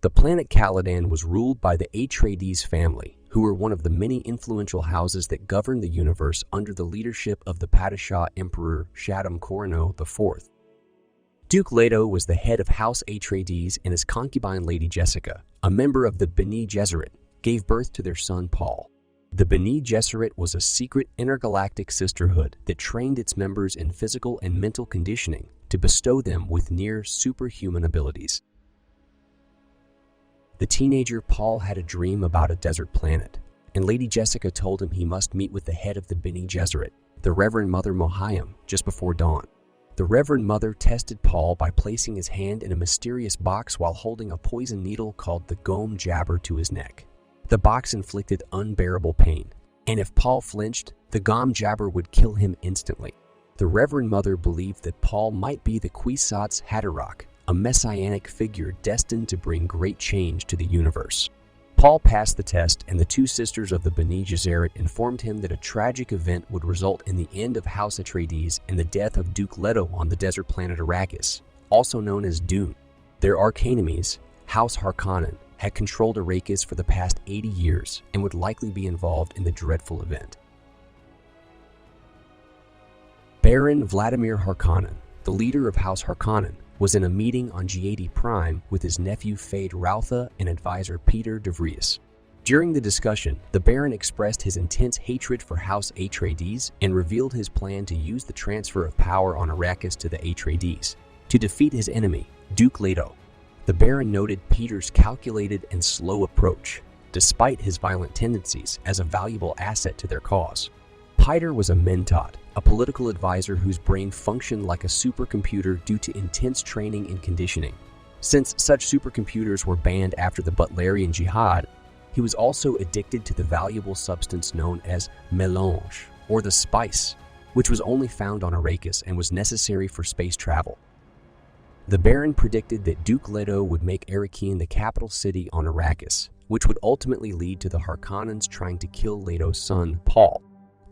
The planet Caladan was ruled by the Atreides family, who were one of the many influential houses that governed the universe under the leadership of the Padishah Emperor Shaddam Corino IV. Duke Leto was the head of House Atreides, and his concubine Lady Jessica, a member of the Bene Gesserit, gave birth to their son Paul. The Bene Gesserit was a secret intergalactic sisterhood that trained its members in physical and mental conditioning to bestow them with near superhuman abilities. The teenager Paul had a dream about a desert planet, and Lady Jessica told him he must meet with the head of the Bene Gesserit, the Reverend Mother Mohiam, just before dawn. The Reverend Mother tested Paul by placing his hand in a mysterious box while holding a poison needle called the Gom Jabber to his neck. The box inflicted unbearable pain, and if Paul flinched, the Gom Jabber would kill him instantly. The Reverend Mother believed that Paul might be the Kwisatz Haderach, a messianic figure destined to bring great change to the universe. Paul passed the test, and the two sisters of the Bene Gesserit informed him that a tragic event would result in the end of House Atreides and the death of Duke Leto on the desert planet Arrakis, also known as DUNE. Their arch-enemies, House Harkonnen, had controlled Arrakis for the past 80 years and would likely be involved in the dreadful event. Baron Vladimir Harkonnen, the leader of House Harkonnen, was in a meeting on G80 Prime with his nephew Fade Routha and advisor Peter de Vries. During the discussion, the Baron expressed his intense hatred for House Atreides and revealed his plan to use the transfer of power on Arrakis to the Atreides to defeat his enemy, Duke Leto. The Baron noted Peter's calculated and slow approach, despite his violent tendencies, as a valuable asset to their cause. Peter was a Mentat, a political advisor whose brain functioned like a supercomputer due to intense training and conditioning. Since such supercomputers were banned after the Butlerian Jihad, he was also addicted to the valuable substance known as mélange, or the spice, which was only found on Arrakis and was necessary for space travel. The Baron predicted that Duke Leto would make Arrakeen the capital city on Arrakis, which would ultimately lead to the Harkonnens trying to kill Leto's son, Paul.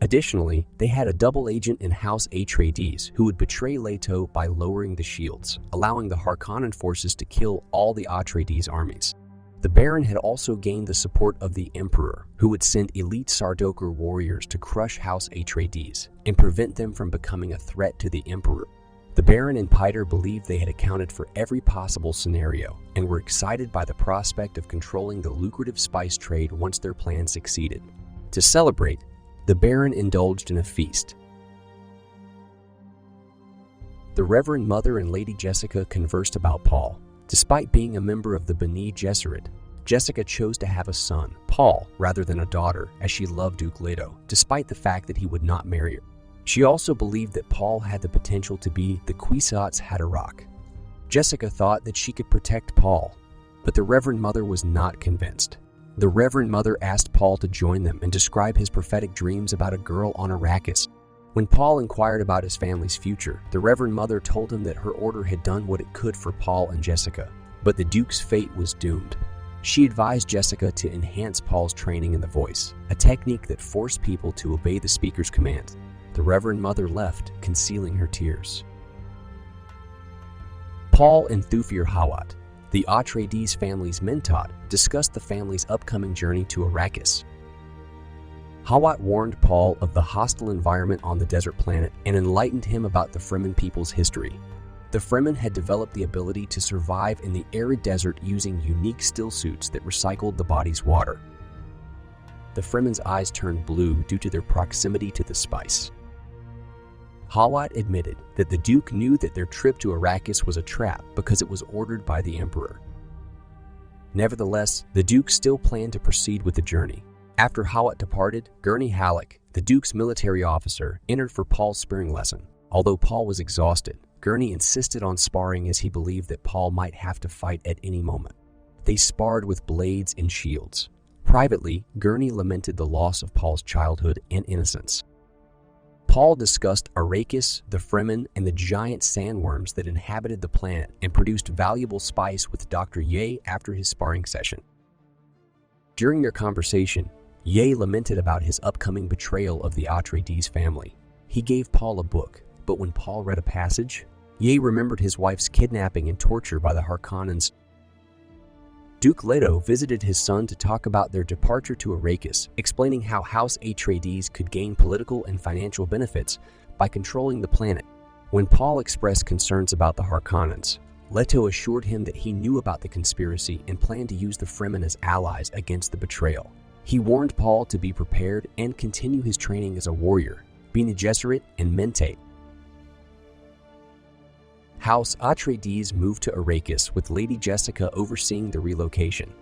Additionally, they had a double agent in House Atreides who would betray Leto by lowering the shields, allowing the Harkonnen forces to kill all the Atreides armies. The Baron had also gained the support of the Emperor, who would send elite Sardaukar warriors to crush House Atreides and prevent them from becoming a threat to the Emperor. The Baron and Peter believed they had accounted for every possible scenario and were excited by the prospect of controlling the lucrative spice trade once their plan succeeded. To celebrate, the Baron indulged in a feast. The Reverend Mother and Lady Jessica conversed about Paul. Despite being a member of the Bene Gesserit, Jessica chose to have a son, Paul, rather than a daughter, as she loved Duke Leto, despite the fact that he would not marry her. She also believed that Paul had the potential to be the Kwisatz Haderach. Jessica thought that she could protect Paul, but the Reverend Mother was not convinced. The Reverend Mother asked Paul to join them and describe his prophetic dreams about a girl on Arrakis. When Paul inquired about his family's future, the Reverend Mother told him that her order had done what it could for Paul and Jessica, but the Duke's fate was doomed. She advised Jessica to enhance Paul's training in the voice, a technique that forced people to obey the speaker's commands. The Reverend Mother left, concealing her tears. Paul and Thufir Hawat, the Atreides family's Mentat, discussed the family's upcoming journey to Arrakis. Hawat warned Paul of the hostile environment on the desert planet and enlightened him about the Fremen people's history. The Fremen had developed the ability to survive in the arid desert using unique stillsuits that recycled the body's water. The Fremen's eyes turned blue due to their proximity to the spice. Hawat admitted that the Duke knew that their trip to Arrakis was a trap because it was ordered by the Emperor. Nevertheless, the Duke still planned to proceed with the journey. After Hawat departed, Gurney Halleck, the Duke's military officer, entered for Paul's sparring lesson. Although Paul was exhausted, Gurney insisted on sparring as he believed that Paul might have to fight at any moment. They sparred with blades and shields. Privately, Gurney lamented the loss of Paul's childhood and innocence. Paul discussed Arrakis, the Fremen, and the giant sandworms that inhabited the planet and produced valuable spice with Dr. Ye after his sparring session. During their conversation, Ye lamented about his upcoming betrayal of the Atreides family. He gave Paul a book, but when Paul read a passage, Ye remembered his wife's kidnapping and torture by the Harkonnens. Duke Leto visited his son to talk about their departure to Arrakis, explaining how House Atreides could gain political and financial benefits by controlling the planet. When Paul expressed concerns about the Harkonnens, Leto assured him that he knew about the conspiracy and planned to use the Fremen as allies against the betrayal. He warned Paul to be prepared and continue his training as a warrior, Bene Gesserit and Mentate. House Atreides moved to Arrakis with Lady Jessica overseeing the relocation.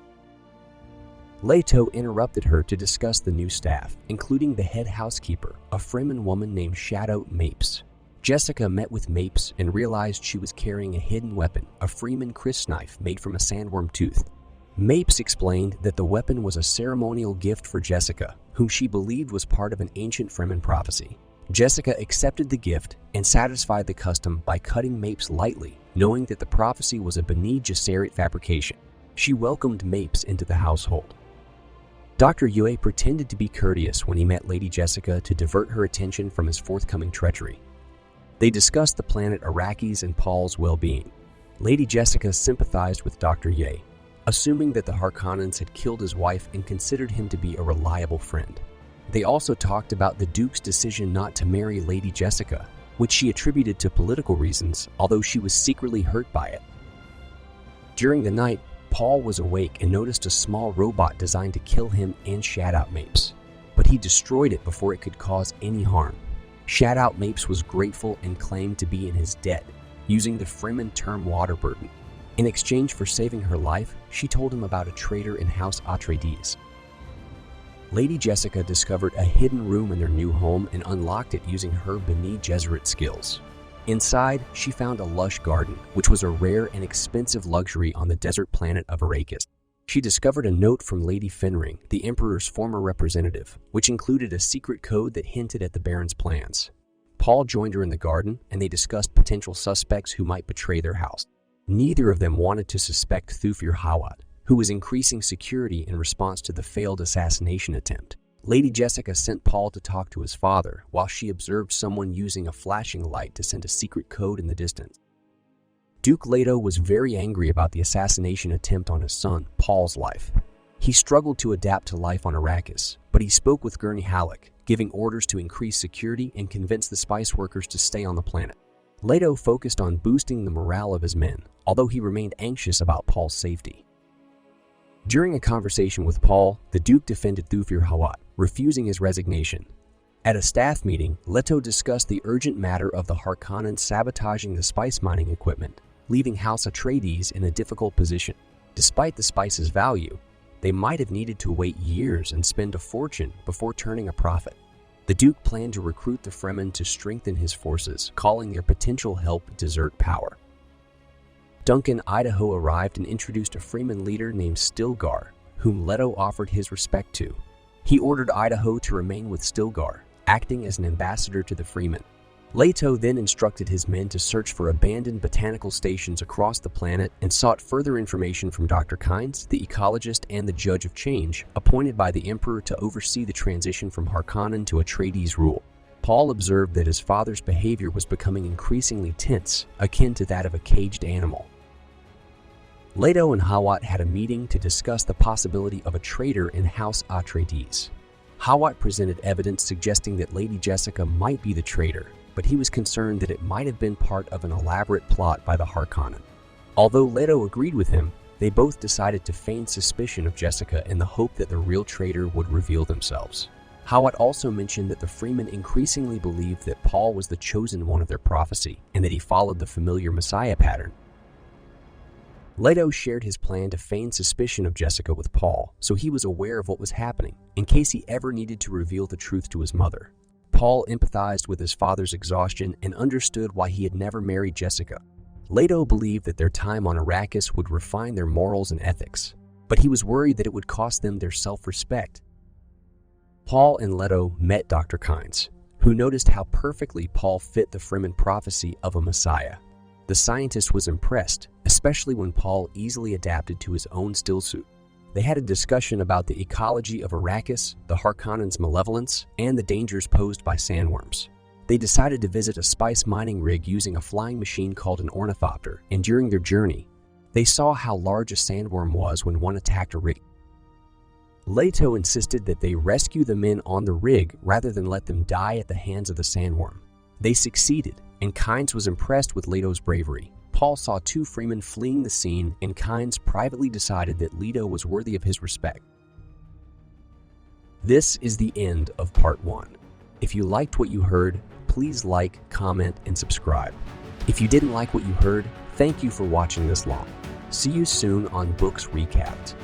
Leto interrupted her to discuss the new staff, including the head housekeeper, a Fremen woman named Shadow Mapes. Jessica met with Mapes and realized she was carrying a hidden weapon, a Freeman crysknife made from a sandworm tooth. Mapes explained that the weapon was a ceremonial gift for Jessica, whom she believed was part of an ancient Fremen prophecy. Jessica accepted the gift and satisfied the custom by cutting Mapes lightly, knowing that the prophecy was a Bene Gesserit fabrication. She welcomed Mapes into the household. Dr. Yue pretended to be courteous when he met Lady Jessica to divert her attention from his forthcoming treachery. They discussed the planet Arrakis and Paul's well-being. Lady Jessica sympathized with Dr. Yue, assuming that the Harkonnens had killed his wife and considered him to be a reliable friend. They also talked about the Duke's decision not to marry Lady Jessica, which she attributed to political reasons, although she was secretly hurt by it. During the night, Paul was awake and noticed a small robot designed to kill him and Shadow Mapes, but he destroyed it before it could cause any harm. Shadow Mapes was grateful and claimed to be in his debt, using the Fremen term water burden. In exchange for saving her life, she told him about a traitor in House Atreides. Lady Jessica discovered a hidden room in their new home and unlocked it using her Bene Gesserit skills. Inside, she found a lush garden, which was a rare and expensive luxury on the desert planet of Arrakis. She discovered a note from Lady Fenring, the Emperor's former representative, which included a secret code that hinted at the Baron's plans. Paul joined her in the garden, and they discussed potential suspects who might betray their house. Neither of them wanted to suspect Thufir Hawat, who was increasing security in response to the failed assassination attempt. Lady Jessica sent Paul to talk to his father, while she observed someone using a flashing light to send a secret code in the distance. Duke Leto was very angry about the assassination attempt on his son, Paul's life. He struggled to adapt to life on Arrakis, but he spoke with Gurney Halleck, giving orders to increase security and convince the spice workers to stay on the planet. Leto focused on boosting the morale of his men, although he remained anxious about Paul's safety. During a conversation with Paul, the Duke defended Thufir Hawat, refusing his resignation. At a staff meeting, Leto discussed the urgent matter of the Harkonnens sabotaging the spice mining equipment, leaving House Atreides in a difficult position. Despite the spice's value, they might have needed to wait years and spend a fortune before turning a profit. The Duke planned to recruit the Fremen to strengthen his forces, calling their potential help desert power. Duncan Idaho arrived and introduced a Fremen leader named Stilgar, whom Leto offered his respect to. He ordered Idaho to remain with Stilgar, acting as an ambassador to the Fremen. Leto then instructed his men to search for abandoned botanical stations across the planet and sought further information from Dr. Kynes, the ecologist and the Judge of Change, appointed by the Emperor to oversee the transition from Harkonnen to Atreides rule. Paul observed that his father's behavior was becoming increasingly tense, akin to that of a caged animal. Leto and Hawat had a meeting to discuss the possibility of a traitor in House Atreides. Hawat presented evidence suggesting that Lady Jessica might be the traitor, but he was concerned that it might have been part of an elaborate plot by the Harkonnen. Although Leto agreed with him, they both decided to feign suspicion of Jessica in the hope that the real traitor would reveal themselves. Hawat also mentioned that the Fremen increasingly believed that Paul was the chosen one of their prophecy and that he followed the familiar Messiah pattern. Leto shared his plan to feign suspicion of Jessica with Paul, so he was aware of what was happening, in case he ever needed to reveal the truth to his mother. Paul empathized with his father's exhaustion and understood why he had never married Jessica. Leto believed that their time on Arrakis would refine their morals and ethics, but he was worried that it would cost them their self-respect. Paul and Leto met Dr. Kynes, who noticed how perfectly Paul fit the Fremen prophecy of a Messiah. The scientist was impressed, especially when Paul easily adapted to his own stillsuit. They had a discussion about the ecology of Arrakis, the Harkonnens' malevolence, and the dangers posed by sandworms. They decided to visit a spice mining rig using a flying machine called an ornithopter, and during their journey, They saw how large a sandworm was when one attacked a rig. Leto insisted that they rescue the men on the rig rather than let them die at the hands of the sandworm. They succeeded, and Kynes was impressed with Leto's bravery. Paul saw two freemen fleeing the scene, and Kynes privately decided that Leto was worthy of his respect. This is the end of part 1. If you liked what you heard, please like, comment, and subscribe. If you didn't like what you heard, thank you for watching this long. See you soon on Books Recapped.